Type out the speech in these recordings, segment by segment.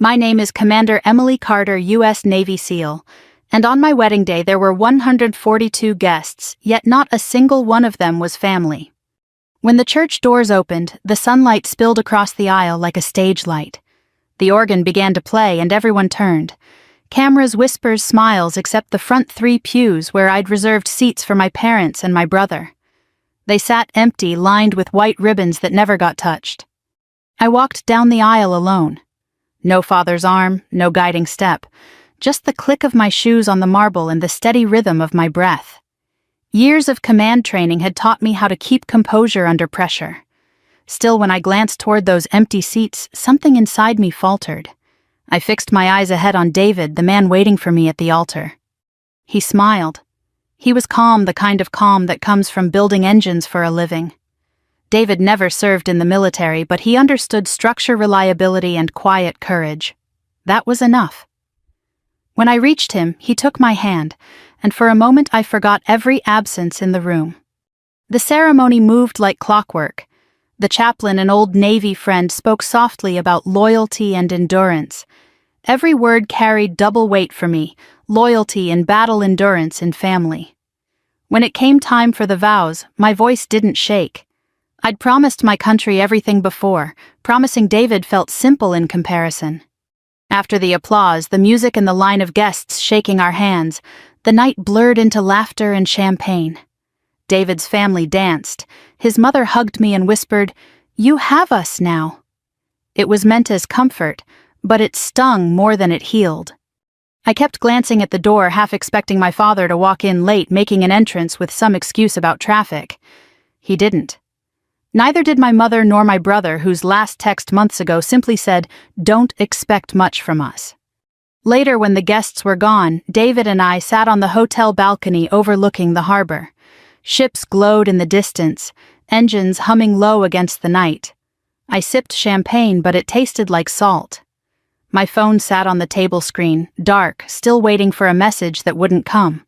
My name is Commander Emily Carter, U.S. Navy SEAL, and on my wedding day there were 142 guests, yet not a single one of them was family. When the church doors opened, the sunlight spilled across the aisle like a stage light. The organ began to play and everyone turned. Cameras, whispers, smiles, except the front 3 pews where I'd reserved seats for my parents and my brother. They sat empty, lined with white ribbons that never got touched. I walked down the aisle alone. No father's arm, no guiding step, just the click of my shoes on the marble and the steady rhythm of my breath. Years of command training had taught me how to keep composure under pressure. Still, when I glanced toward those empty seats, something inside me faltered. I fixed my eyes ahead on David, the man waiting for me at the altar. He smiled. He was calm, the kind of calm that comes from building engines for a living. David never served in the military, but he understood structure, reliability, and quiet courage. That was enough. When I reached him, he took my hand, and for a moment I forgot every absence in the room. The ceremony moved like clockwork. The chaplain, an old Navy friend, spoke softly about loyalty and endurance. Every word carried double weight for me: loyalty in battle, endurance in family. When it came time for the vows, my voice didn't shake. I'd promised my country everything before. Promising David felt simple in comparison. After the applause, the music, and the line of guests shaking our hands, the night blurred into laughter and champagne. David's family danced. His mother hugged me and whispered, "You have us now." It was meant as comfort, but it stung more than it healed. I kept glancing at the door, half expecting my father to walk in late, making an entrance with some excuse about traffic. He didn't. Neither did my mother nor my brother, whose last text months ago simply said, "Don't expect much from us." Later, when the guests were gone, David and I sat on the hotel balcony overlooking the harbor. Ships glowed in the distance, engines humming low against the night. I sipped champagne, but it tasted like salt. My phone sat on the table screen, dark, still waiting for a message that wouldn't come.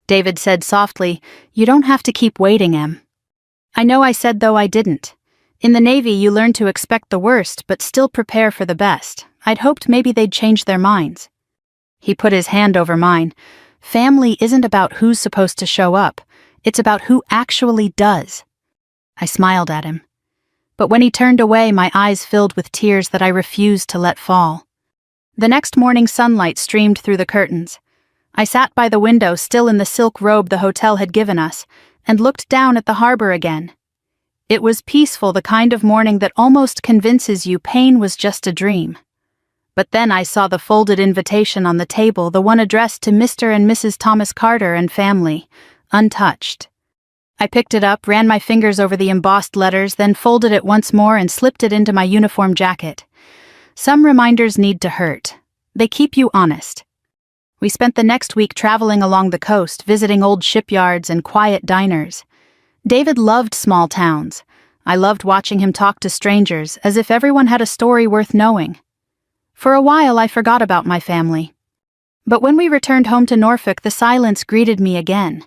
David said softly, "You don't have to keep waiting, Em." I know I said, though I didn't. In the Navy, you learn to expect the worst, but still prepare for the best. I'd hoped maybe they'd change their minds. He put his hand over mine. Family isn't about who's supposed to show up. It's about who actually does. I smiled at him. But when he turned away, my eyes filled with tears that I refused to let fall. The next morning, sunlight streamed through the curtains. I sat by the window, still in the silk robe the hotel had given us, and looked down at the harbor again. It was peaceful, the kind of morning that almost convinces you pain was just a dream. But then I saw the folded invitation on the table, the one addressed to Mr. and Mrs. Thomas Carter and family, untouched. I picked it up, ran my fingers over the embossed letters, then folded it once more and slipped it into my uniform jacket. Some reminders need to hurt. They keep you honest. We spent the next week traveling along the coast, visiting old shipyards and quiet diners. David loved small towns. I loved watching him talk to strangers, as if everyone had a story worth knowing. For a while, I forgot about my family. But when we returned home to Norfolk, the silence greeted me again.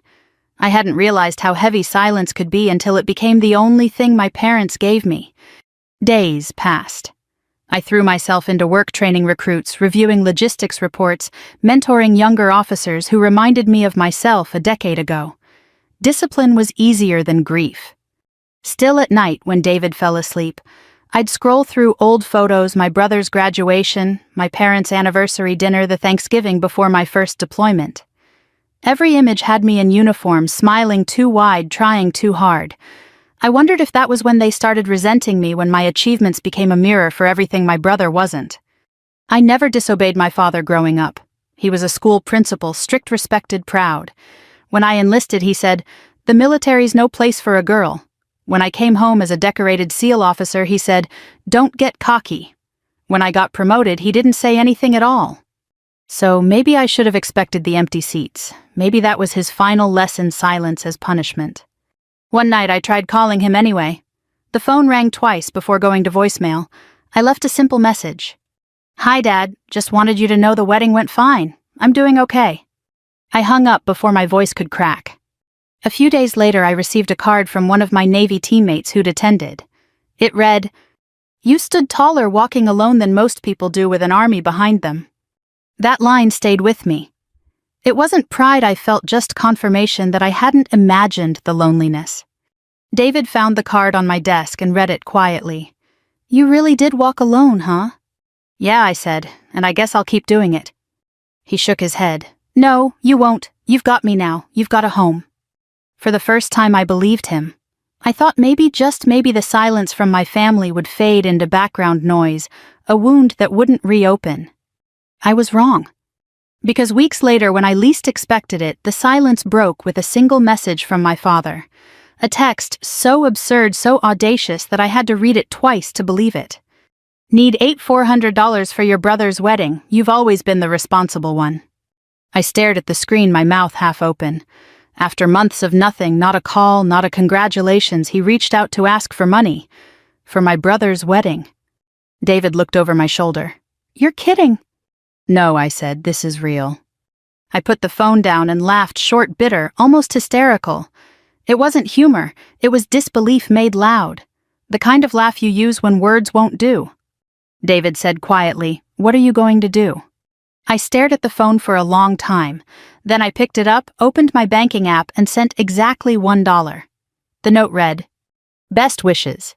I hadn't realized how heavy silence could be until it became the only thing my parents gave me. Days passed. I threw myself into work training recruits, reviewing logistics reports, mentoring younger officers who reminded me of myself a decade ago. Discipline was easier than grief. Still at night, when David fell asleep, I'd scroll through old photos, my brother's graduation, my parents' anniversary dinner, the Thanksgiving before my first deployment. Every image had me in uniform, smiling too wide, trying too hard. I wondered if that was when they started resenting me, when my achievements became a mirror for everything my brother wasn't. I never disobeyed my father growing up. He was a school principal, strict, respected, proud. When I enlisted, he said, "The military's no place for a girl." When I came home as a decorated SEAL officer, he said, "Don't get cocky." When I got promoted, he didn't say anything at all. So maybe I should have expected the empty seats. Maybe that was his final lesson, silence as punishment. One night I tried calling him anyway. The phone rang twice before going to voicemail. I left a simple message. "Hi, Dad. Just wanted you to know the wedding went fine. I'm doing okay." I hung up before my voice could crack. A few days later, I received a card from one of my Navy teammates who'd attended. It read, You stood taller walking alone than most people do with an army behind them. That line stayed with me. It wasn't pride I felt, just confirmation that I hadn't imagined the loneliness. David found the card on my desk and read it quietly. You really did walk alone, huh? Yeah, I said, and I guess I'll keep doing it. He shook his head. No, you won't. You've got me now. You've got a home. For the first time I believed him. I thought maybe, just maybe, the silence from my family would fade into background noise, a wound that wouldn't reopen. I was wrong. Because weeks later, when I least expected it, the silence broke with a single message from my father. A text so absurd, so audacious that I had to read it twice to believe it. Need $400 for your brother's wedding. You've always been the responsible one. I stared at the screen, my mouth half open. After months of nothing, not a call, not a congratulations, he reached out to ask for money. For my brother's wedding. David looked over my shoulder. You're kidding. No, I said, this is real. I put the phone down and laughed, short, bitter, almost hysterical. It wasn't humor, it was disbelief made loud. The kind of laugh you use when words won't do. David said quietly, what are you going to do? I stared at the phone for a long time. Then I picked it up, opened my banking app, and sent exactly $1. The note read, Best wishes.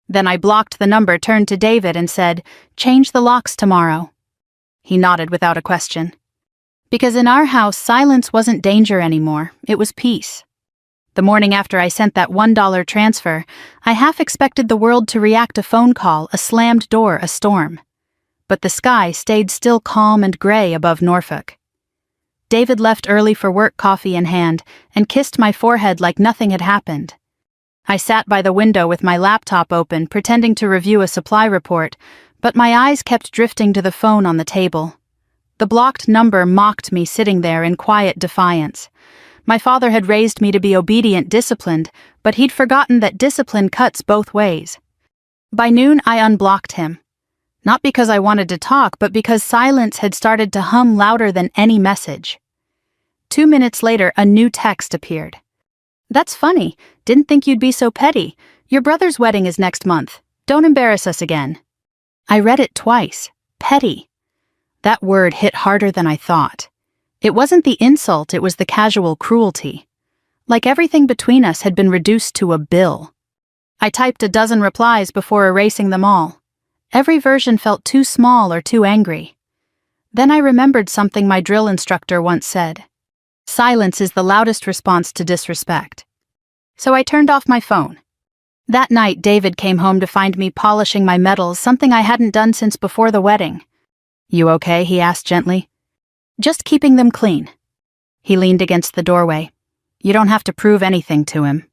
Then I blocked the number, turned to David, and said, change the locks tomorrow. He nodded without a question. Because in our house, silence wasn't danger anymore, it was peace. The morning after I sent that $1 transfer, I half expected the world to react: a phone call, a slammed door, a storm. But the sky stayed still, calm and gray above Norfolk. David left early for work, coffee in hand, and kissed my forehead like nothing had happened. I sat by the window with my laptop open, pretending to review a supply report, but my eyes kept drifting to the phone on the table. The blocked number mocked me, sitting there in quiet defiance. My father had raised me to be obedient, disciplined, but he'd forgotten that discipline cuts both ways. By noon, I unblocked him. Not because I wanted to talk, but because silence had started to hum louder than any message. 2 minutes later, a new text appeared. That's funny. Didn't think you'd be so petty. Your brother's wedding is next month. Don't embarrass us again. I read it twice. Petty. That word hit harder than I thought. It wasn't the insult, it was the casual cruelty. Like everything between us had been reduced to a bill. I typed a dozen replies before erasing them all. Every version felt too small or too angry. Then I remembered something my drill instructor once said. Silence is the loudest response to disrespect. So I turned off my phone. That night, David came home to find me polishing my medals, something I hadn't done since before the wedding. You okay? He asked gently. Just keeping them clean. He leaned against the doorway. You don't have to prove anything to him.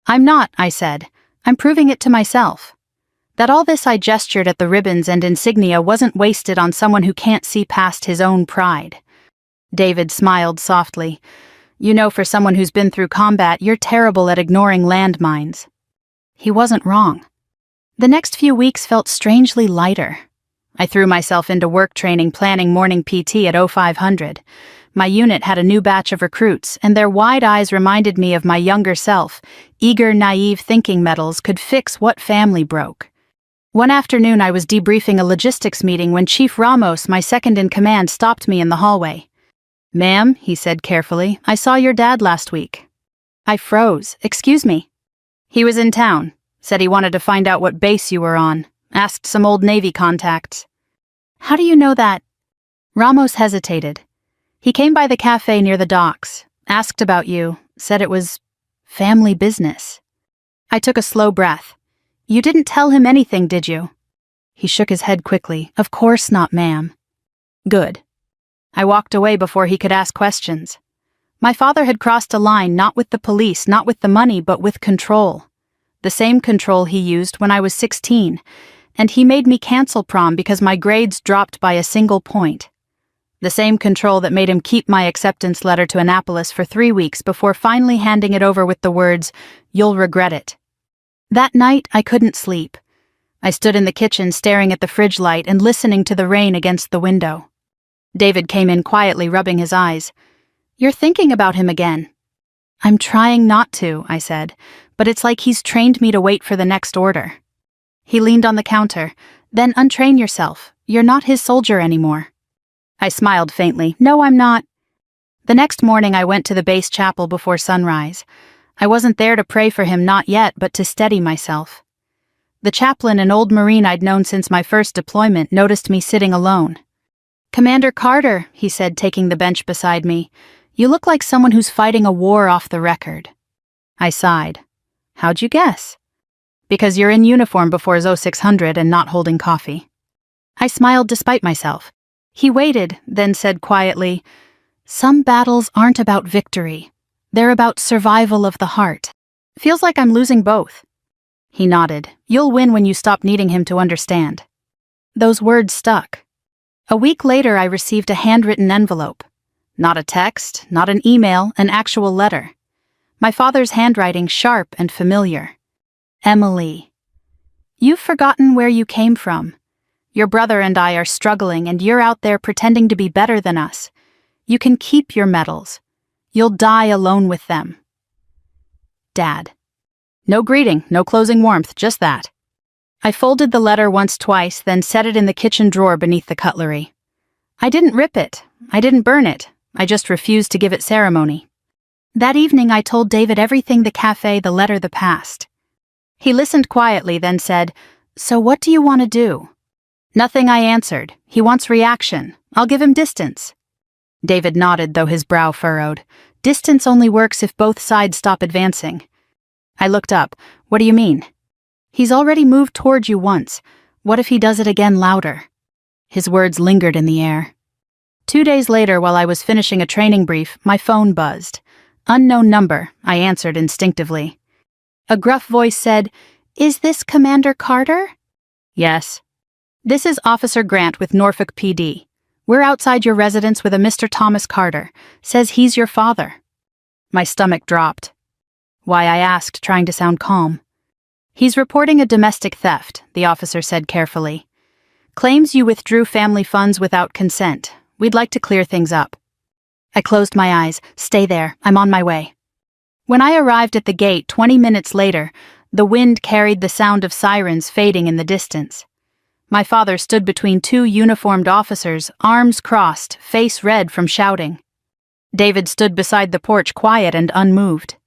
I'm not, I said. I'm proving it to myself. That all this I gestured at the ribbons and insignia wasn't wasted on someone who can't see past his own pride. David smiled softly. You know, for someone who's been through combat, you're terrible at ignoring landmines. He wasn't wrong. The next few weeks felt strangely lighter. I threw myself into work training, planning morning PT at 0500. My unit had a new batch of recruits, and their wide eyes reminded me of my younger self. Eager, naive thinking metals could fix what family broke. One afternoon I was debriefing a logistics meeting when Chief Ramos, my second-in-command, stopped me in the hallway. Ma'am, he said carefully, I saw your dad last week. I froze. Excuse me. He was in town. Said he wanted to find out what base you were on. Asked some old Navy contacts. How do you know that? Ramos hesitated. He came by the cafe near the docks, asked about you, said it was family business. I took a slow breath. You didn't tell him anything, did you? He shook his head quickly. Of course not, ma'am. Good. I walked away before he could ask questions. My father had crossed a line, not with the police, not with the money, but with control. The same control he used when I was 16. And he made me cancel prom because my grades dropped by a single point. The same control that made him keep my acceptance letter to Annapolis for 3 weeks before finally handing it over with the words, "You'll regret it." That night, I couldn't sleep. I stood in the kitchen staring at the fridge light and listening to the rain against the window. David came in quietly, rubbing his eyes. You're thinking about him again. I'm trying not to, I said, but it's like he's trained me to wait for the next order. He leaned on the counter. Then untrain yourself. You're not his soldier anymore. I smiled faintly. No, I'm not. The next morning I went to the base chapel before sunrise. I wasn't there to pray for him, not yet, but to steady myself. The chaplain, an old Marine I'd known since my first deployment, noticed me sitting alone. "Commander Carter," he said, taking the bench beside me, "you look like someone who's fighting a war off the record." I sighed. "How'd you guess?" "Because you're in uniform before ZO600 and not holding coffee." I smiled despite myself. He waited, then said quietly, "Some battles aren't about victory. They're about survival of the heart. Feels like I'm losing both." He nodded. "You'll win when you stop needing him to understand." Those words stuck. A week later, I received a handwritten envelope. Not a text, not an email, an actual letter. My father's handwriting, sharp and familiar. "Emily, you've forgotten where you came from. Your brother and I are struggling, and you're out there pretending to be better than us. You can keep your medals. You'll die alone with them. Dad." No greeting, no closing warmth, just that. I folded the letter once, twice, then set it in the kitchen drawer beneath the cutlery. I didn't rip it. I didn't burn it. I just refused to give it ceremony. That evening I told David everything: the cafe, the letter, the past. He listened quietly, then said, "So what do you want to do?" "Nothing," I answered. "He wants reaction. I'll give him distance." David nodded, though his brow furrowed. "Distance only works if both sides stop advancing." I looked up. "What do you mean?" "He's already moved toward you once. What if he does it again louder?" His words lingered in the air. 2 days later, while I was finishing a training brief, my phone buzzed. Unknown number, I answered instinctively. A gruff voice said, "Is this Commander Carter?" "Yes." "This is Officer Grant with Norfolk PD. We're outside your residence with a Mr. Thomas Carter. Says he's your father." My stomach dropped. "Why?" I asked, trying to sound calm. "He's reporting a domestic theft," the officer said carefully. "Claims you withdrew family funds without consent. We'd like to clear things up." I closed my eyes. "Stay there. I'm on my way." When I arrived at the gate 20 minutes later, the wind carried the sound of sirens fading in the distance. My father stood between two uniformed officers, arms crossed, face red from shouting. David stood beside the porch, quiet and unmoved.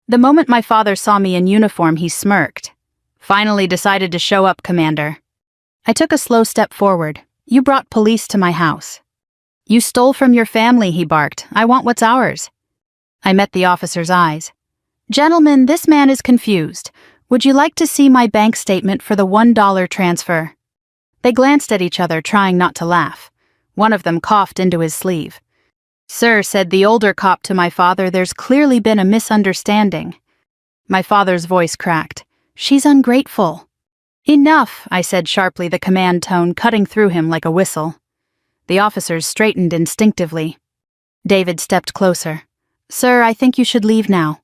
The moment my father saw me in uniform, he smirked. "Finally decided to show up, Commander." I took a slow step forward. "You brought police to my house." "You stole from your family," he barked. "I want what's ours." I met the officer's eyes. "Gentlemen, this man is confused. Would you like to see my bank statement for the $1 transfer?" They glanced at each other, trying not to laugh. One of them coughed into his sleeve. "Sir," said the older cop to my father, "there's clearly been a misunderstanding." My father's voice cracked. "She's ungrateful." "Enough," I said sharply, the command tone cutting through him like a whistle. The officers straightened instinctively. David stepped closer. "Sir, I think you should leave now."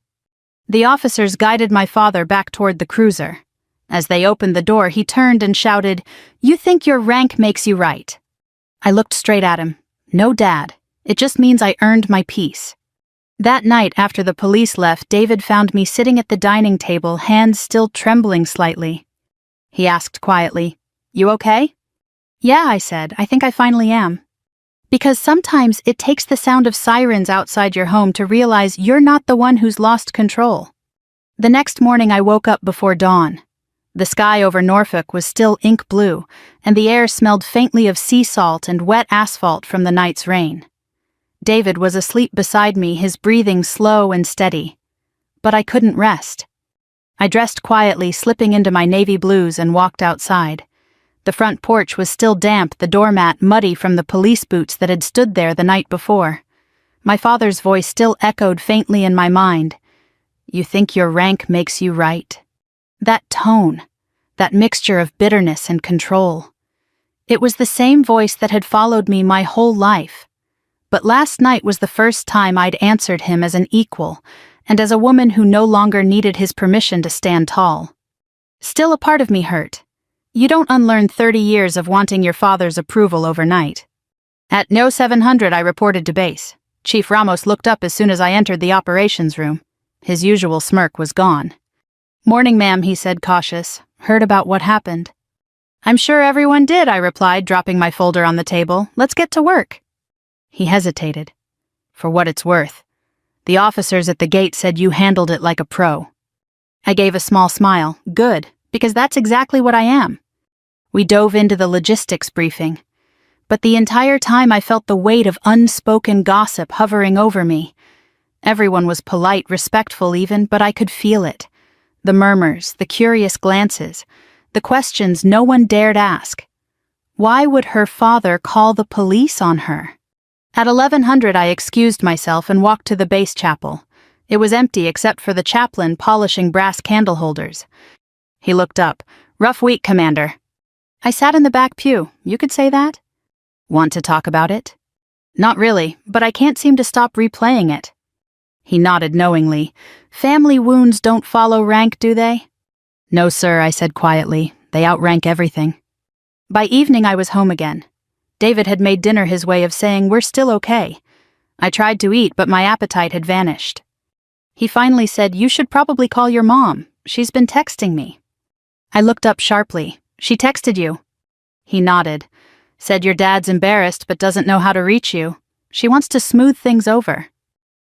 The officers guided my father back toward the cruiser. As they opened the door, he turned and shouted, "You think your rank makes you right?" I looked straight at him. "No, Dad. It just means I earned my peace." That night, after the police left, David found me sitting at the dining table, hands still trembling slightly. He asked quietly, "You okay?" "Yeah," I said. "I think I finally am." Because sometimes it takes the sound of sirens outside your home to realize you're not the one who's lost control. The next morning I woke up before dawn. The sky over Norfolk was still ink blue, and the air smelled faintly of sea salt and wet asphalt from the night's rain. David was asleep beside me, his breathing slow and steady. But I couldn't rest. I dressed quietly, slipping into my navy blues, and walked outside. The front porch was still damp, the doormat muddy from the police boots that had stood there the night before. My father's voice still echoed faintly in my mind. "You think your rank makes you right?" That tone, that mixture of bitterness and control. It was the same voice that had followed me my whole life. But last night was the first time I'd answered him as an equal, and as a woman who no longer needed his permission to stand tall. Still, a part of me hurt. You don't unlearn 30 years of wanting your father's approval overnight. At No 700, I reported to base. Chief Ramos looked up as soon as I entered the operations room. His usual smirk was gone. "Morning, ma'am," he said, cautious. Heard about what happened. I'm sure everyone did, I replied, dropping my folder on the table. Let's get to work. He hesitated. For what it's worth. The officers at the gate said you handled it like a pro. I gave a small smile. Good, because that's exactly what I am. We dove into the logistics briefing. But the entire time I felt the weight of unspoken gossip hovering over me. Everyone was polite, respectful even, but I could feel it. The murmurs, the curious glances, the questions no one dared ask. Why would her father call the police on her? At 1100 I excused myself and walked to the base chapel. It was empty except for the chaplain polishing brass candle holders. He looked up. Rough week, Commander. I sat in the back pew. You could say that? Want to talk about it? Not really, but I can't seem to stop replaying it. He nodded knowingly. Family wounds don't follow rank, do they? No, sir, I said quietly. They outrank everything. By evening I was home again. David had made dinner his way of saying we're still okay. I tried to eat, but my appetite had vanished. He finally said, you should probably call your mom. She's been texting me. I looked up sharply. She texted you? He nodded. Said your dad's embarrassed but doesn't know how to reach you. She wants to smooth things over.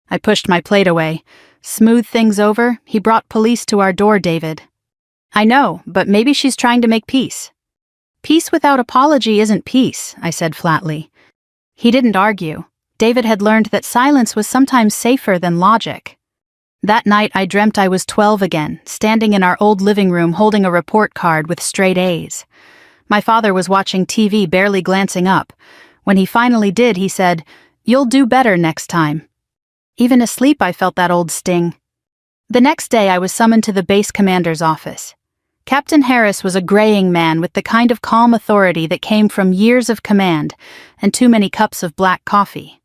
I pushed my plate away. Smooth things over? He brought police to our door, David. I know, but maybe she's trying to make peace. Peace without apology isn't peace, I said flatly. He didn't argue. David had learned that silence was sometimes safer than logic. That night I dreamt I was 12 again, standing in our old living room holding a report card with straight A's. My father was watching TV, barely glancing up. When he finally did, he said, "You'll do better next time." Even asleep I felt that old sting. The next day I was summoned to the base commander's office. Captain Harris was a graying man with the kind of calm authority that came from years of command and too many cups of black coffee.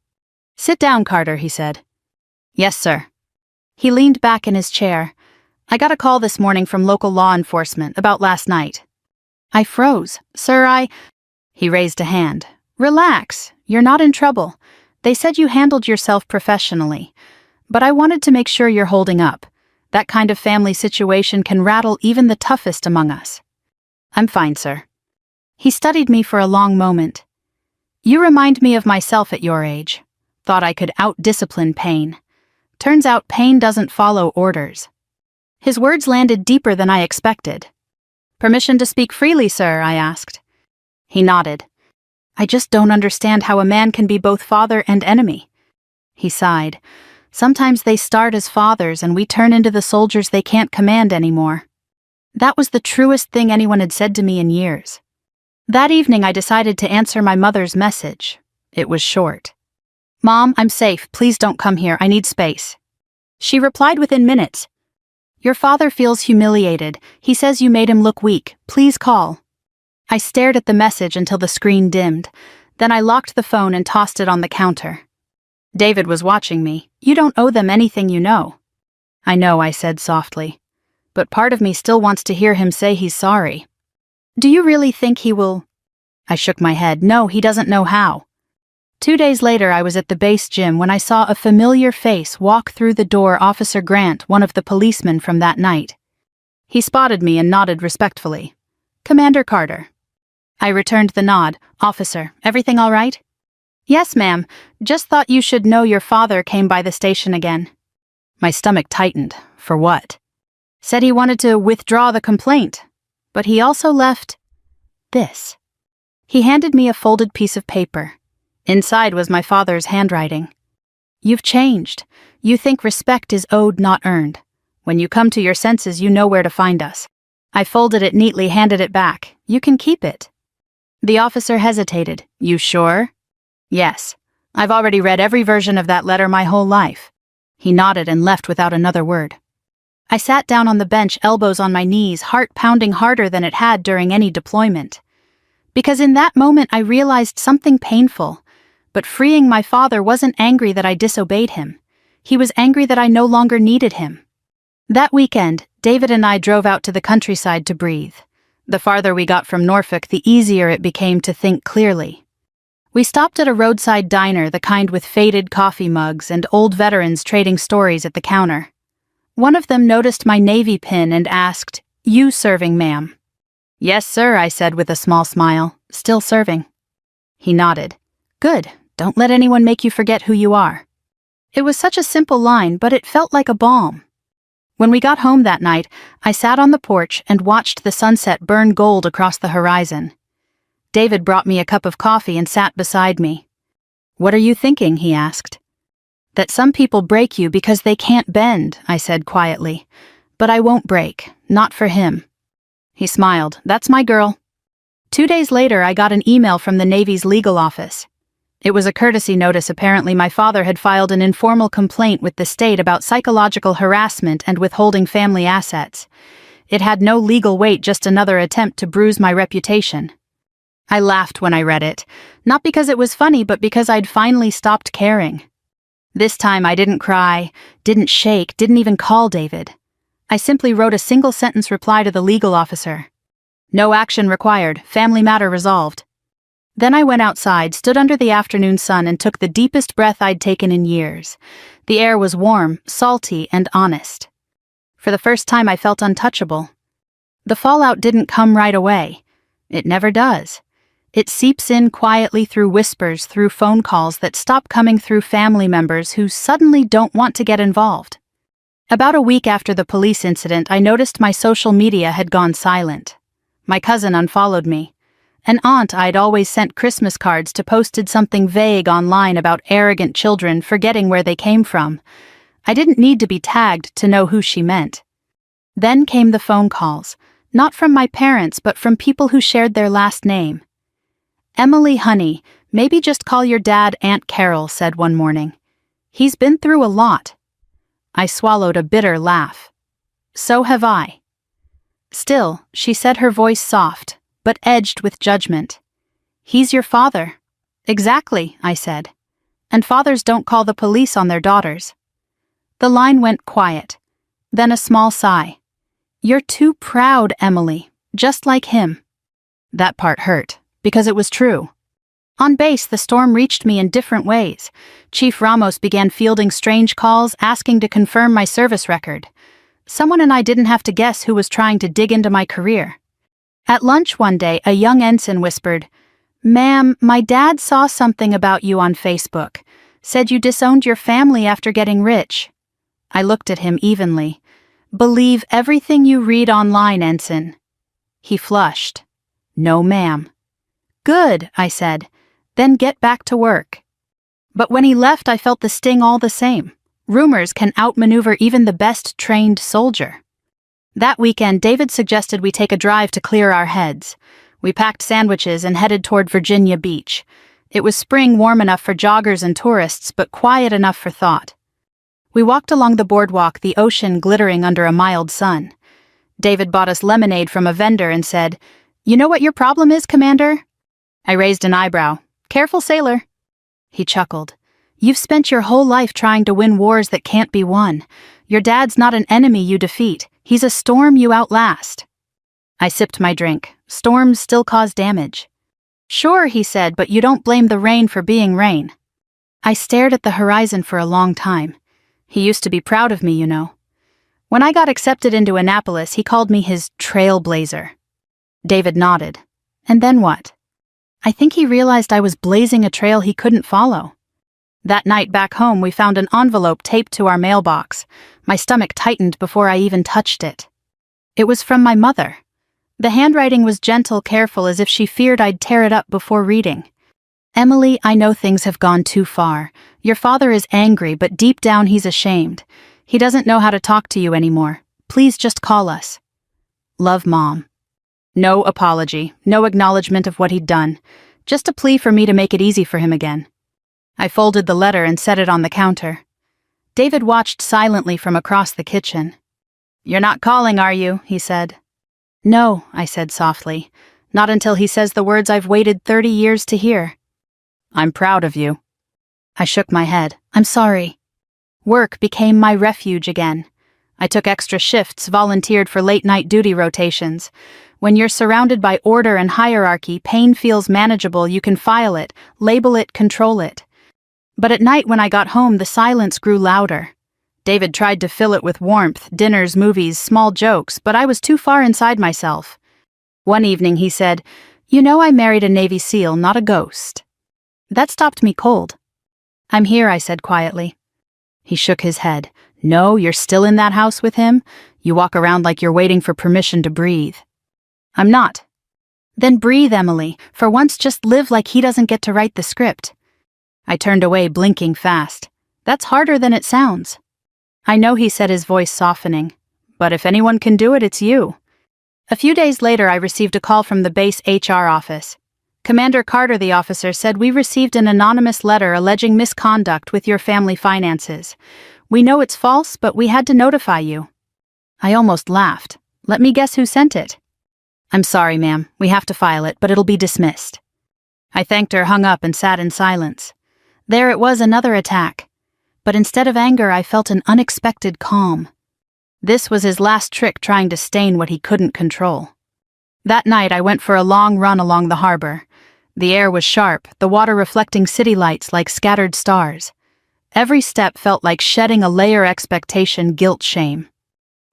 "Sit down, Carter," he said. "Yes, sir." He leaned back in his chair. "I got a call this morning from local law enforcement about last night." I froze. "Sir, He raised a hand. "Relax. You're not in trouble. They said you handled yourself professionally. But I wanted to make sure you're holding up. That kind of family situation can rattle even the toughest among us." "I'm fine, sir." He studied me for a long moment. "You remind me of myself at your age. Thought I could out-discipline pain. Turns out pain doesn't follow orders." His words landed deeper than I expected. "Permission to speak freely, sir?" I asked. He nodded. "I just don't understand how a man can be both father and enemy." He sighed. "Sometimes they start as fathers and we turn into the soldiers they can't command anymore." That was the truest thing anyone had said to me in years. That evening I decided to answer my mother's message. It was short. "Mom, I'm safe. Please don't come here. I need space." She replied within minutes. "Your father feels humiliated. He says you made him look weak. Please call." I stared at the message until the screen dimmed. Then I locked the phone and tossed it on the counter. David was watching me. "You don't owe them anything you know." "I know," I said softly. "But part of me still wants to hear him say he's sorry." "Do you really think he will?" I shook my head. "No, he doesn't know how." 2 days later I was at the base gym when I saw a familiar face walk through the door. Officer Grant, one of the policemen from that night. He spotted me and nodded respectfully. "Commander Carter." I returned the nod. "Officer, everything all right?" "Yes, ma'am. Just thought you should know your father came by the station again." My stomach tightened. For what? Said he wanted to withdraw the complaint. But he also left this. He handed me a folded piece of paper. Inside was my father's handwriting. "You've changed. You think respect is owed, not earned. When you come to your senses, you know where to find us." I folded it neatly, handed it back. "You can keep it." The officer hesitated. "You sure?" "Yes. I've already read every version of that letter my whole life." He nodded and left without another word. I sat down on the bench, elbows on my knees, heart pounding harder than it had during any deployment. Because in that moment I realized something painful. But freeing my father wasn't angry that I disobeyed him. He was angry that I no longer needed him. That weekend, David and I drove out to the countryside to breathe. The farther we got from Norfolk, the easier it became to think clearly. We stopped at a roadside diner, the kind with faded coffee mugs and old veterans trading stories at the counter. One of them noticed my Navy pin and asked, "You serving, ma'am?" Yes, sir, I said with a small smile, still serving. He nodded. Good, don't let anyone make you forget who you are. It was such a simple line, but it felt like a balm. When we got home that night, I sat on the porch and watched the sunset burn gold across the horizon. David brought me a cup of coffee and sat beside me. What are you thinking? He asked. That some people break you because they can't bend, I said quietly. But I won't break, not for him. He smiled. That's my girl. 2 days later, I got an email from the Navy's legal office. It was a courtesy notice. Apparently, my father had filed an informal complaint with the state about psychological harassment and withholding family assets. It had no legal weight, just another attempt to bruise my reputation. I laughed when I read it, not because it was funny, but because I'd finally stopped caring. This time I didn't cry, didn't shake, didn't even call David. I simply wrote a single-sentence reply to the legal officer. No action required, family matter resolved. Then I went outside, stood under the afternoon sun, and took the deepest breath I'd taken in years. The air was warm, salty, and honest. For the first time I felt untouchable. The fallout didn't come right away. It never does. It seeps in quietly through whispers, through phone calls that stop coming through family members who suddenly don't want to get involved. About a week after the police incident, I noticed my social media had gone silent. My cousin unfollowed me. An aunt I'd always sent Christmas cards to posted something vague online about arrogant children forgetting where they came from. I didn't need to be tagged to know who she meant. Then came the phone calls, not from my parents but from people who shared their last name. Emily, honey, maybe just call your dad Aunt Carol, said one morning. He's been through a lot. I swallowed a bitter laugh. So have I. Still, she said, her voice soft, but edged with judgment. He's your father. Exactly, I said. And fathers don't call the police on their daughters. The line went quiet. Then a small sigh. You're too proud, Emily, just like him. That part hurt, because it was true. On base, the storm reached me in different ways. Chief Ramos began fielding strange calls, asking to confirm my service record. Someone and I didn't have to guess who was trying to dig into my career. At lunch one day, a young ensign whispered, "Ma'am, my dad saw something about you on Facebook. Said you disowned your family after getting rich." I looked at him evenly. "Believe everything you read online, Ensign." He flushed. "No, ma'am." "Good," I said. "Then get back to work." But when he left, I felt the sting all the same. Rumors can outmaneuver even the best trained soldier. That weekend, David suggested we take a drive to clear our heads. We packed sandwiches and headed toward Virginia Beach. It was spring, warm enough for joggers and tourists, but quiet enough for thought. We walked along the boardwalk, the ocean glittering under a mild sun. David bought us lemonade from a vendor and said, "You know what your problem is, Commander?" I raised an eyebrow. "Careful, sailor." He chuckled. "You've spent your whole life trying to win wars that can't be won. Your dad's not an enemy you defeat. He's a storm you outlast." I sipped my drink. Storms still cause damage. "Sure," he said, "but you don't blame the rain for being rain." I stared at the horizon for a long time. He used to be proud of me, you know. When I got accepted into Annapolis, he called me his trailblazer. David nodded. And then what? I think he realized I was blazing a trail he couldn't follow. That night back home, we found an envelope taped to our mailbox. My stomach tightened before I even touched it. It was from my mother. The handwriting was gentle, careful, as if she feared I'd tear it up before reading. "Emily, I know things have gone too far. Your father is angry, but deep down he's ashamed. He doesn't know how to talk to you anymore. Please just call us. Love, Mom." No apology, no acknowledgement of what he'd done. Just a plea for me to make it easy for him again. I folded the letter and set it on the counter. David watched silently from across the kitchen. "You're not calling, are you?" he said. "No," I said softly. "Not until he says the words I've waited 30 years to hear." "I'm proud of you." I shook my head. "I'm sorry." Work became my refuge again. I took extra shifts, volunteered for late-night duty rotations. When you're surrounded by order and hierarchy, pain feels manageable. You can file it, label it, control it. But at night when I got home, the silence grew louder. David tried to fill it with warmth, dinners, movies, small jokes, but I was too far inside myself. One evening he said, "You know I married a Navy SEAL, not a ghost." That stopped me cold. "I'm here," I said quietly. He shook his head. "No, you're still in that house with him? You walk around like you're waiting for permission to breathe." "I'm not." "Then breathe, Emily. For once just live like he doesn't get to write the script." I turned away, blinking fast. "That's harder than it sounds." "I know," he said, his voice softening. "But if anyone can do it, it's you." A few days later, I received a call from the base HR office. "Commander Carter," the officer said, "we received an anonymous letter alleging misconduct with your family finances. We know it's false, but we had to notify you." I almost laughed. "Let me guess who sent it." "I'm sorry, ma'am. We have to file it, but it'll be dismissed." I thanked her, hung up, and sat in silence. There it was, another attack. But instead of anger, I felt an unexpected calm. This was his last trick trying to stain what he couldn't control. That night, I went for a long run along the harbor. The air was sharp, the water reflecting city lights like scattered stars. Every step felt like shedding a layer expectation, guilt, shame.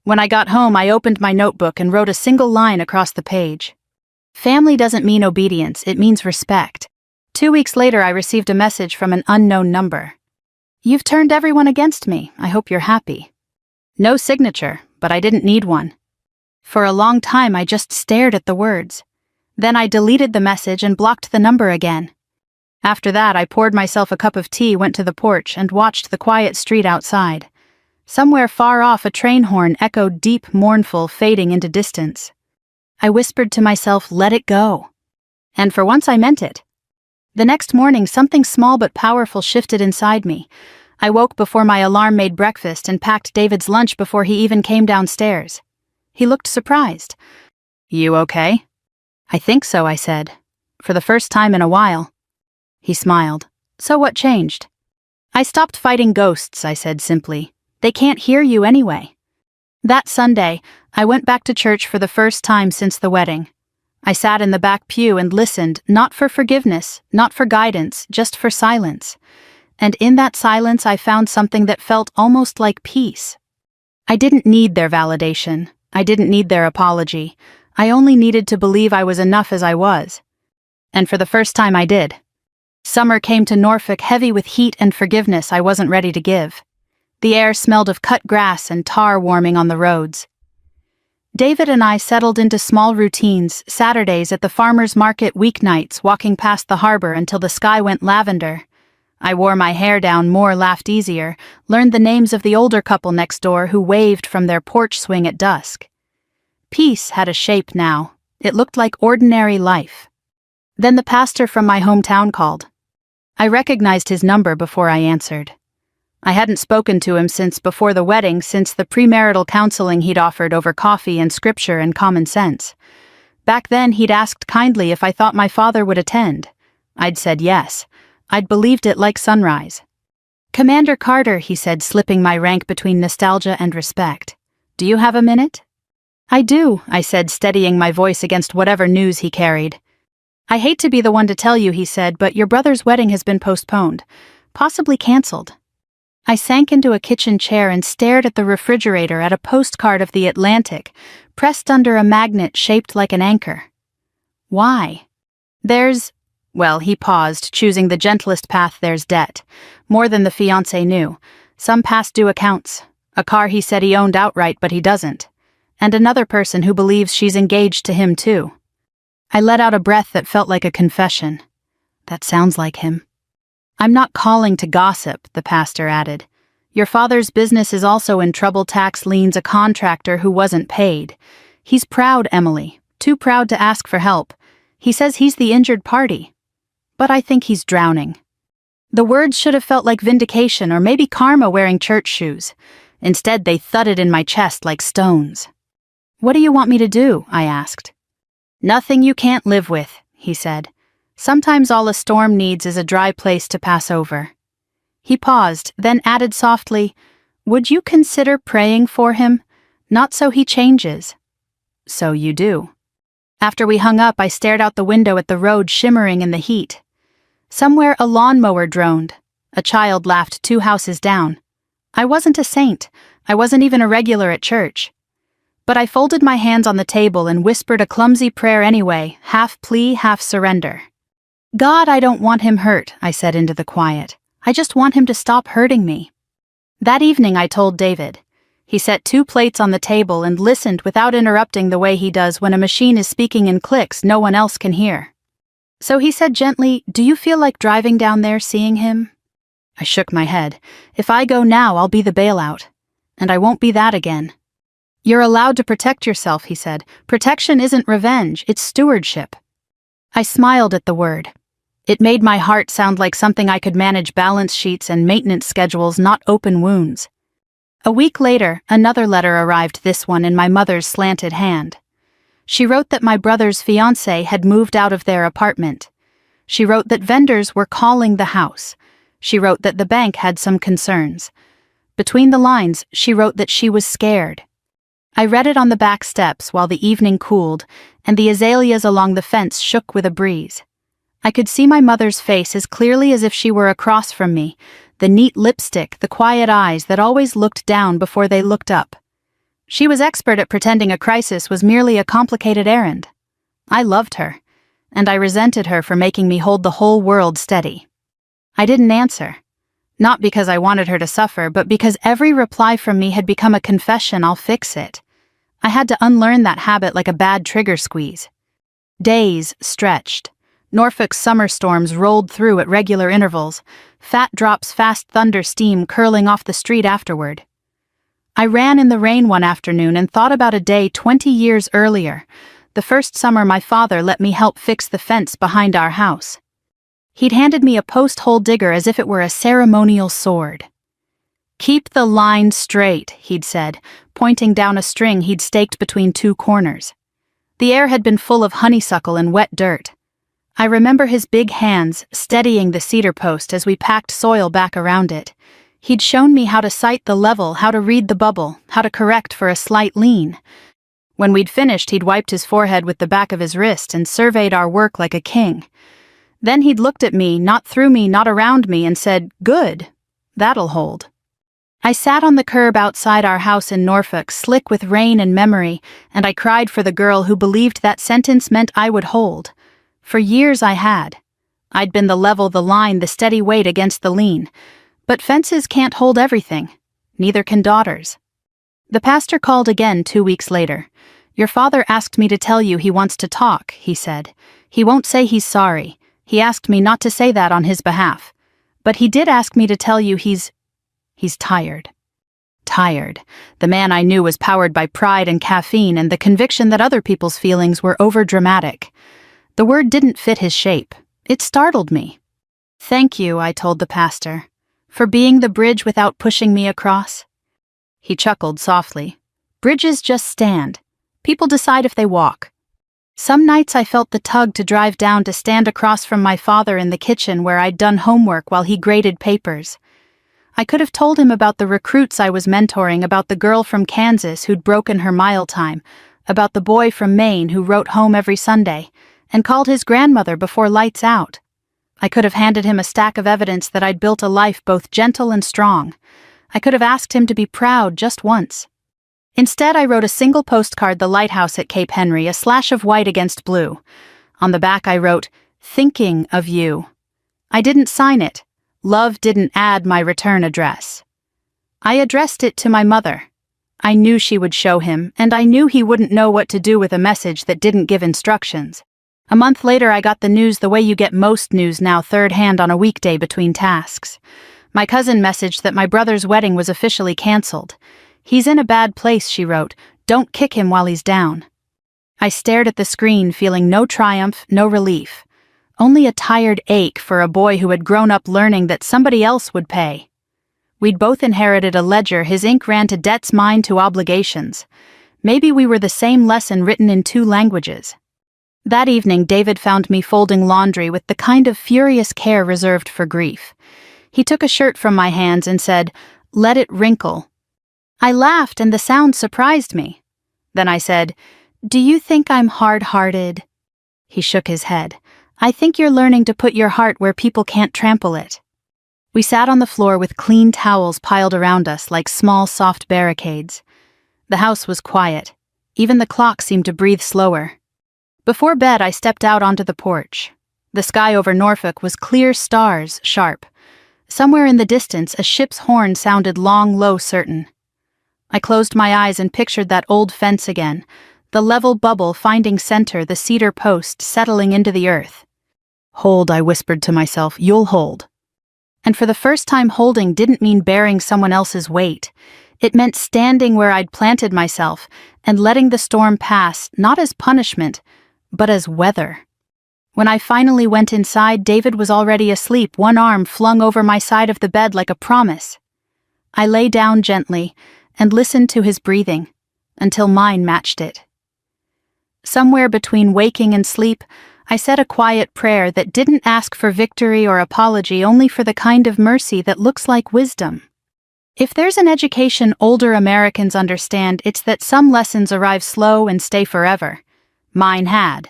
When I got home, I opened my notebook and wrote a single line across the page. Family doesn't mean obedience, it means respect. 2 weeks later, I received a message from an unknown number. "You've turned everyone against me. I hope you're happy." No signature, but I didn't need one. For a long time, I just stared at the words. Then I deleted the message and blocked the number again. After that, I poured myself a cup of tea, went to the porch, and watched the quiet street outside. Somewhere far off, a train horn echoed deep, mournful, fading into distance. I whispered to myself, "Let it go." And for once, I meant it. The next morning, something small but powerful shifted inside me. I woke before my alarm made breakfast and packed David's lunch before he even came downstairs. He looked surprised. "You okay?" "I think so," I said. "For the first time in a while." He smiled. "So what changed?" "I stopped fighting ghosts," I said simply. "They can't hear you anyway." That Sunday, I went back to church for the first time since the wedding. I sat in the back pew and listened, not for forgiveness, not for guidance, just for silence. And in that silence, I found something that felt almost like peace. I didn't need their validation. I didn't need their apology. I only needed to believe I was enough as I was. And for the first time, I did. Summer came to Norfolk heavy with heat and forgiveness I wasn't ready to give. The air smelled of cut grass and tar warming on the roads. David and I settled into small routines, Saturdays at the farmer's market, weeknights walking past the harbor until the sky went lavender. I wore my hair down more, laughed easier, learned the names of the older couple next door who waved from their porch swing at dusk. Peace had a shape now. It looked like ordinary life. Then the pastor from my hometown called. I recognized his number before I answered. I hadn't spoken to him since before the wedding, since the premarital counseling he'd offered over coffee and scripture and common sense. Back then, he'd asked kindly if I thought my father would attend. I'd said yes. I'd believed it like sunrise. "Commander Carter," he said, slipping my rank between nostalgia and respect. "Do you have a minute?" "I do," I said, steadying my voice against whatever news he carried. "I hate to be the one to tell you," he said, "but your brother's wedding has been postponed, possibly canceled." I sank into a kitchen chair and stared at the refrigerator at a postcard of the Atlantic, pressed under a magnet shaped like an anchor. "Why?" Well, he paused, choosing the gentlest path. "There's debt. More than the fiancé knew. Some past due accounts. A car he said he owned outright, but he doesn't. And another person who believes she's engaged to him, too." I let out a breath that felt like a confession. That sounds like him. "I'm not calling to gossip," the pastor added. "Your father's business is also in trouble. Tax liens, a contractor who wasn't paid. He's proud, Emily, too proud to ask for help. He says he's the injured party. But I think he's drowning." The words should have felt like vindication or maybe karma wearing church shoes. Instead, they thudded in my chest like stones. "What do you want me to do?" I asked. "Nothing you can't live with," he said. "Sometimes all a storm needs is a dry place to pass over." He paused, then added softly, "Would you consider praying for him? Not so he changes." "So you do." After we hung up, I stared out the window at the road shimmering in the heat. Somewhere a lawnmower droned. A child laughed 2 houses down. I wasn't a saint. I wasn't even a regular at church. But I folded my hands on the table and whispered a clumsy prayer anyway, half plea, half surrender. God, I don't want him hurt, I said into the quiet. I just want him to stop hurting me. That evening I told David. He set 2 plates on the table and listened without interrupting the way he does when a machine is speaking in clicks no one else can hear. So he said gently, "Do you feel like driving down there seeing him?" I shook my head. "If I go now, I'll be the bailout. And I won't be that again." "You're allowed to protect yourself," he said. "Protection isn't revenge, it's stewardship." I smiled at the word. It made my heart sound like something I could manage balance sheets and maintenance schedules, not open wounds. A week later, another letter arrived, this one in my mother's slanted hand. She wrote that my brother's fiancé had moved out of their apartment. She wrote that vendors were calling the house. She wrote that the bank had some concerns. Between the lines, she wrote that she was scared. I read it on the back steps while the evening cooled, and the azaleas along the fence shook with a breeze. I could see my mother's face as clearly as if she were across from me, the neat lipstick, the quiet eyes that always looked down before they looked up. She was expert at pretending a crisis was merely a complicated errand. I loved her, and I resented her for making me hold the whole world steady. I didn't answer. Not because I wanted her to suffer, but because every reply from me had become a confession. I'll fix it. I had to unlearn that habit like a bad trigger squeeze. Days stretched. Norfolk's summer storms rolled through at regular intervals, fat drops, fast thunder steam curling off the street afterward. I ran in the rain one afternoon and thought about a day 20 years earlier, the first summer my father let me help fix the fence behind our house. He'd handed me a post-hole digger as if it were a ceremonial sword. "Keep the line straight," he'd said, pointing down a string he'd staked between 2 corners. The air had been full of honeysuckle and wet dirt. I remember his big hands steadying the cedar post as we packed soil back around it. He'd shown me how to sight the level, how to read the bubble, how to correct for a slight lean. When we'd finished, he'd wiped his forehead with the back of his wrist and surveyed our work like a king. Then he'd looked at me, not through me, not around me, and said, "Good, that'll hold." I sat on the curb outside our house in Norfolk, slick with rain and memory, and I cried for the girl who believed that sentence meant I would hold. For years I had. I'd been the level, the line, the steady weight against the lean. But fences can't hold everything. Neither can daughters. The pastor called again 2 weeks later. "Your father asked me to tell you he wants to talk," he said. "He won't say he's sorry. He asked me not to say that on his behalf. But he did ask me to tell you he's tired." Tired. The man I knew was powered by pride and caffeine and the conviction that other people's feelings were overdramatic. The word didn't fit his shape. It startled me. "Thank you," I told the pastor, "for being the bridge without pushing me across." He chuckled softly. "Bridges just stand. People decide if they walk." Some nights I felt the tug to drive down to stand across from my father in the kitchen where I'd done homework while he graded papers. I could have told him about the recruits I was mentoring, about the girl from Kansas who'd broken her mile time, about the boy from Maine who wrote home every Sunday, and called his grandmother before lights out. I could have handed him a stack of evidence that I'd built a life both gentle and strong. I could have asked him to be proud just once. Instead, I wrote a single postcard, the lighthouse at Cape Henry, a slash of white against blue. On the back I wrote, "Thinking of you." I didn't sign it. Love didn't add my return address. I addressed it to my mother. I knew she would show him, and I knew he wouldn't know what to do with a message that didn't give instructions. A month later I got the news the way you get most news now, third hand on a weekday between tasks. My cousin messaged that my brother's wedding was officially canceled. "He's in a bad place," she wrote. "Don't kick him while he's down." I stared at the screen, feeling no triumph, no relief. Only a tired ache for a boy who had grown up learning that somebody else would pay. We'd both inherited a ledger. His ink ran to debts, mine to obligations. Maybe we were the same lesson written in 2 languages. That evening, David found me folding laundry with the kind of furious care reserved for grief. He took a shirt from my hands and said, "Let it wrinkle." I laughed and the sound surprised me. Then I said, "Do you think I'm hard-hearted?" He shook his head. "I think you're learning to put your heart where people can't trample it." We sat on the floor with clean towels piled around us like small, soft barricades. The house was quiet. Even the clock seemed to breathe slower. Before bed, I stepped out onto the porch. The sky over Norfolk was clear stars, sharp. Somewhere in the distance, a ship's horn sounded long, low, certain. I closed my eyes and pictured that old fence again, the level bubble finding center, the cedar post settling into the earth. Hold, I whispered to myself, you'll hold. And for the first time, holding didn't mean bearing someone else's weight. It meant standing where I'd planted myself and letting the storm pass, not as punishment, but as weather. When I finally went inside, David was already asleep, one arm flung over my side of the bed like a promise. I lay down gently and listened to his breathing until mine matched it. Somewhere between waking and sleep, I said a quiet prayer that didn't ask for victory or apology, only for the kind of mercy that looks like wisdom. If there's an education older Americans understand, it's that some lessons arrive slow and stay forever. Mine had.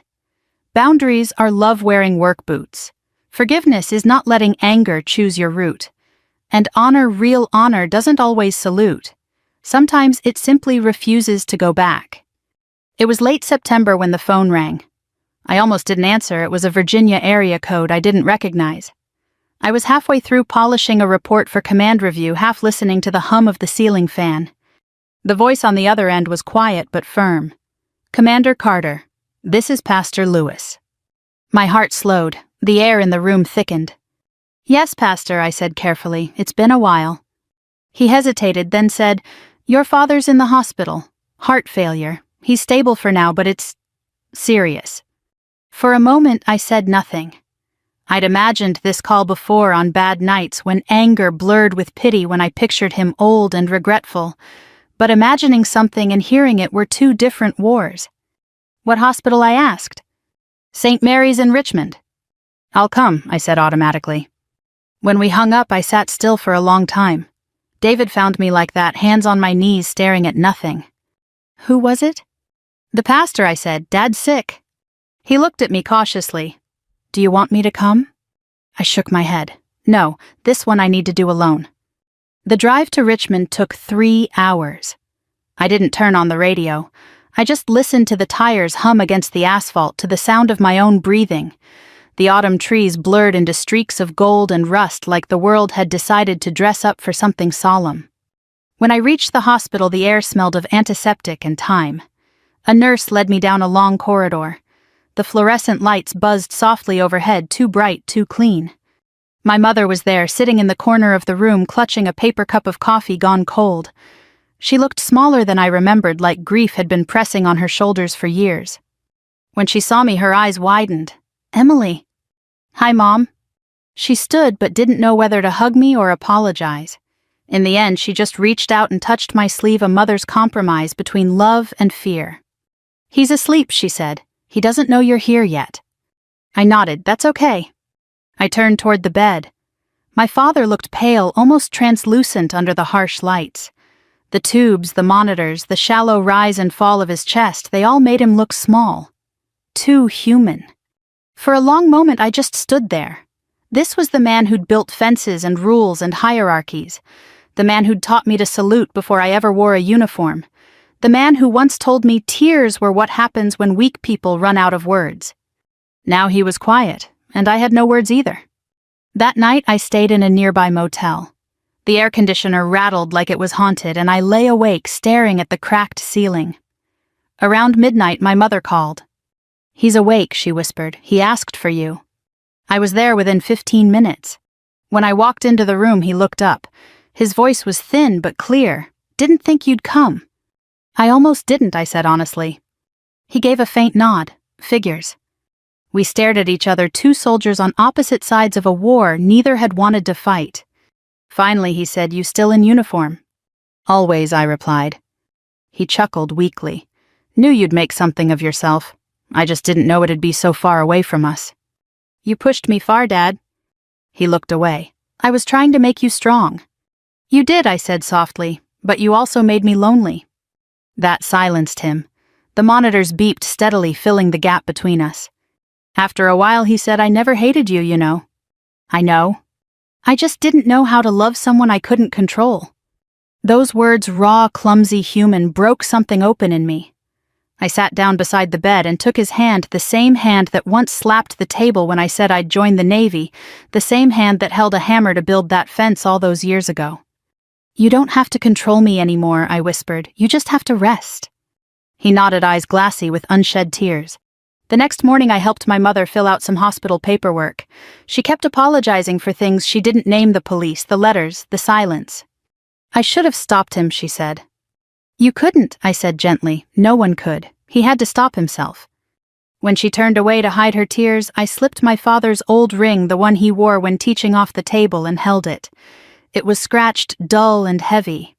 Boundaries are love-wearing work boots. Forgiveness is not letting anger choose your route. And honor, real honor, doesn't always salute. Sometimes it simply refuses to go back. It was late September when the phone rang. I almost didn't answer. It was a Virginia area code I didn't recognize. I was halfway through polishing a report for command review, half listening to the hum of the ceiling fan. The voice on the other end was quiet but firm. Commander Carter, this is Pastor Lewis. My heart slowed. The air in the room thickened. Yes, Pastor, I said carefully. It's been a while. He hesitated, then said, Your father's in the hospital. Heart failure. He's stable for now, but it's serious. For a moment, I said nothing. I'd imagined this call before on bad nights when anger blurred with pity, when I pictured him old and regretful. But imagining something and hearing it were two different wars. What hospital, I asked. St. Mary's in Richmond. I'll come, I said automatically. When we hung up, I sat still for a long time. David found me like that, hands on my knees, staring at nothing. Who was it? The pastor, I said. Dad's sick. He looked at me cautiously. Do you want me to come? I shook my head. No, this one I need to do alone. The drive to Richmond took 3 hours. I didn't turn on the radio. I just listened to the tires hum against the asphalt, to the sound of my own breathing. The autumn trees blurred into streaks of gold and rust, like the world had decided to dress up for something solemn. When I reached the hospital, the air smelled of antiseptic and thyme. A nurse led me down a long corridor. The fluorescent lights buzzed softly overhead, too bright, too clean. My mother was there, sitting in the corner of the room, clutching a paper cup of coffee gone cold. She looked smaller than I remembered, like grief had been pressing on her shoulders for years. When she saw me, her eyes widened. Emily. Hi, Mom. She stood but didn't know whether to hug me or apologize. In the end, she just reached out and touched my sleeve, a mother's compromise between love and fear. He's asleep, she said. He doesn't know you're here yet. I nodded. That's okay. I turned toward the bed. My father looked pale, almost translucent under the harsh lights. The tubes, the monitors, the shallow rise and fall of his chest, they all made him look small. Too human. For a long moment, I just stood there. This was the man who'd built fences and rules and hierarchies. The man who'd taught me to salute before I ever wore a uniform. The man who once told me tears were what happens when weak people run out of words. Now he was quiet, and I had no words either. That night I stayed in a nearby motel. The air conditioner rattled like it was haunted, and I lay awake staring at the cracked ceiling. Around midnight my mother called. He's awake, she whispered. He asked for you. I was there within 15 minutes. When I walked into the room, he looked up. His voice was thin but clear. Didn't think you'd come. I almost didn't, I said honestly. He gave a faint nod. Figures. We stared at each other, two soldiers on opposite sides of a war neither had wanted to fight. Finally, he said, You still in uniform? Always, I replied. He chuckled weakly. Knew you'd make something of yourself. I just didn't know it'd be so far away from us. You pushed me far, Dad. He looked away. I was trying to make you strong. You did, I said softly, but you also made me lonely. That silenced him. The monitors beeped steadily, filling the gap between us. After a while, he said, I never hated you, you know. I know. I just didn't know how to love someone I couldn't control. Those words, raw, clumsy, human, broke something open in me. I sat down beside the bed and took his hand, the same hand that once slapped the table when I said I'd join the Navy, the same hand that held a hammer to build that fence all those years ago. "You don't have to control me anymore," I whispered. "You just have to rest." He nodded, eyes glassy with unshed tears. The next morning I helped my mother fill out some hospital paperwork. She kept apologizing for things she didn't name: the police, the letters, the silence. "I should have stopped him," she said. "You couldn't," I said gently. "No one could. He had to stop himself." When she turned away to hide her tears, I slipped my father's old ring, the one he wore when teaching off the table, and held it. It was scratched, dull and heavy.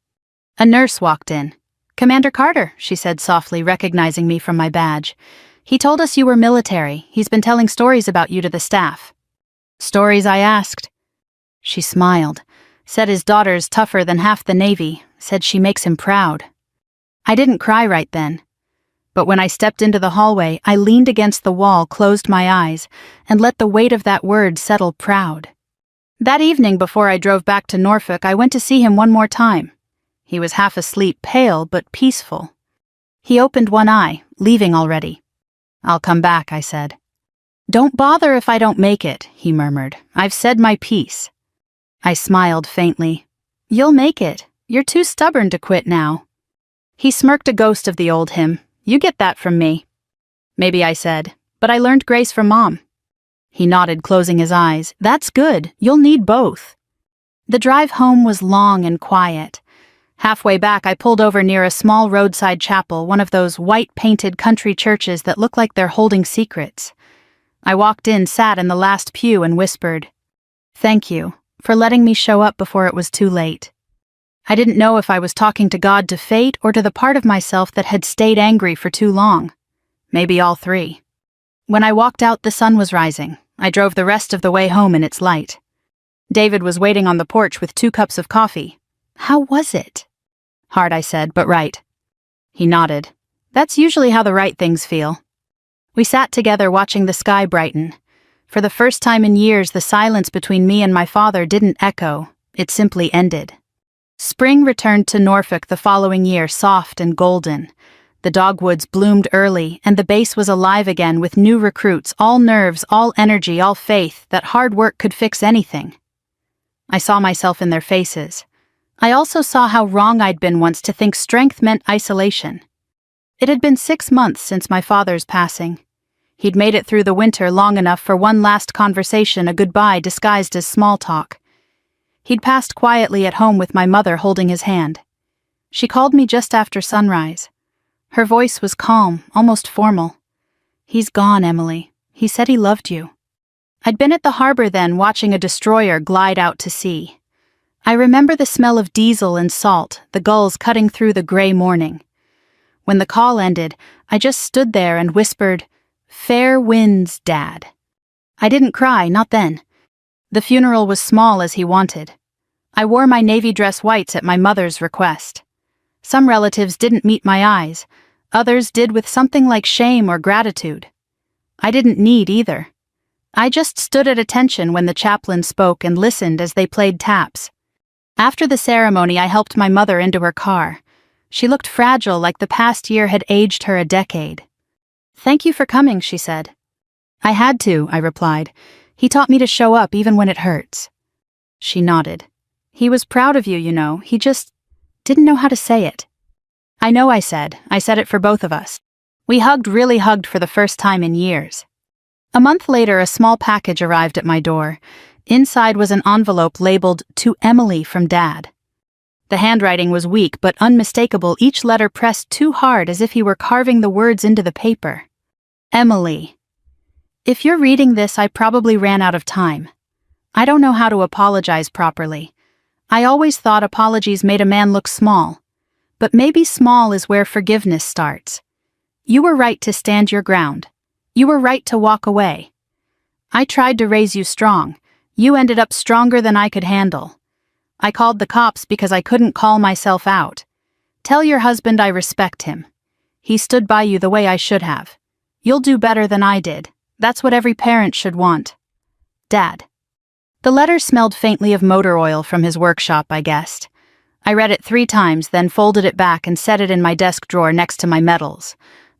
A nurse walked in. "Commander Carter," she said softly, recognizing me from my badge. "He told us you were military. He's been telling stories about you to the staff." "Stories?" I asked. She smiled, said his daughter's tougher than half the Navy, said she makes him proud. I didn't cry right then. But when I stepped into the hallway, I leaned against the wall, closed my eyes, and let the weight of that word settle: proud. That evening before I drove back to Norfolk, I went to see him one more time. He was half asleep, pale but peaceful. He opened one eye, leaving already. "I'll come back," I said. "Don't bother if I don't make it," he murmured. "I've said my piece." I smiled faintly. "You'll make it. You're too stubborn to quit now." He smirked, a ghost of the old hymn. "You get that from me." "Maybe," I said, "but I learned grace from Mom." He nodded, closing his eyes. "That's good. You'll need both." The drive home was long and quiet. Halfway back, I pulled over near a small roadside chapel, one of those white-painted country churches that look like they're holding secrets. I walked in, sat in the last pew, and whispered, "Thank you for letting me show up before it was too late." I didn't know if I was talking to God, to fate, or to the part of myself that had stayed angry for too long. Maybe all three. When I walked out, the sun was rising. I drove the rest of the way home in its light. David was waiting on the porch with 2 cups of coffee. "How was it?" "Hard," I said, "but right." He nodded. "That's usually how the right things feel." We sat together watching the sky brighten. For the first time in years, the silence between me and my father didn't echo. It simply ended. Spring returned to Norfolk the following year, soft and golden. The dogwoods bloomed early, and the base was alive again with new recruits, all nerves, all energy, all faith that hard work could fix anything. I saw myself in their faces. I also saw how wrong I'd been once to think strength meant isolation. It had been 6 months since my father's passing. He'd made it through the winter long enough for one last conversation, a goodbye disguised as small talk. He'd passed quietly at home with my mother holding his hand. She called me just after sunrise. Her voice was calm, almost formal. "He's gone, Emily. He said he loved you." I'd been at the harbor then, watching a destroyer glide out to sea. I remember the smell of diesel and salt, the gulls cutting through the gray morning. When the call ended, I just stood there and whispered, "Fair winds, Dad." I didn't cry, not then. The funeral was small as he wanted. I wore my navy dress whites at my mother's request. Some relatives didn't meet my eyes. Others did with something like shame or gratitude. I didn't need either. I just stood at attention when the chaplain spoke and listened as they played taps. After the ceremony, I helped my mother into her car. She looked fragile, like the past year had aged her a decade. "Thank you for coming," she said. "I had to," I replied. "He taught me to show up even when it hurts." She nodded. "He was proud of you, you know. He just didn't know how to say it." "I know," I said. "I said it for both of us." We hugged, really hugged, for the first time in years. A month later, a small package arrived at my door. Inside was an envelope labeled "To Emily from Dad." The handwriting was weak but unmistakable, each letter pressed too hard, as if he were carving the words into the paper. Emily. If you're reading this, I probably ran out of time. I don't know how to apologize properly. I always thought apologies made a man look small. But maybe small is where forgiveness starts. You were right to stand your ground. You were right to walk away. I tried to raise you strong. You ended up stronger than I could handle. I called the cops because I couldn't call myself out. Tell your husband I respect him. He stood by you the way I should have. You'll do better than I did. That's what every parent should want. Dad. The letter smelled faintly of motor oil from his workshop, I guessed. I read it 3 times, then folded it back and set it in my desk drawer next to my medals.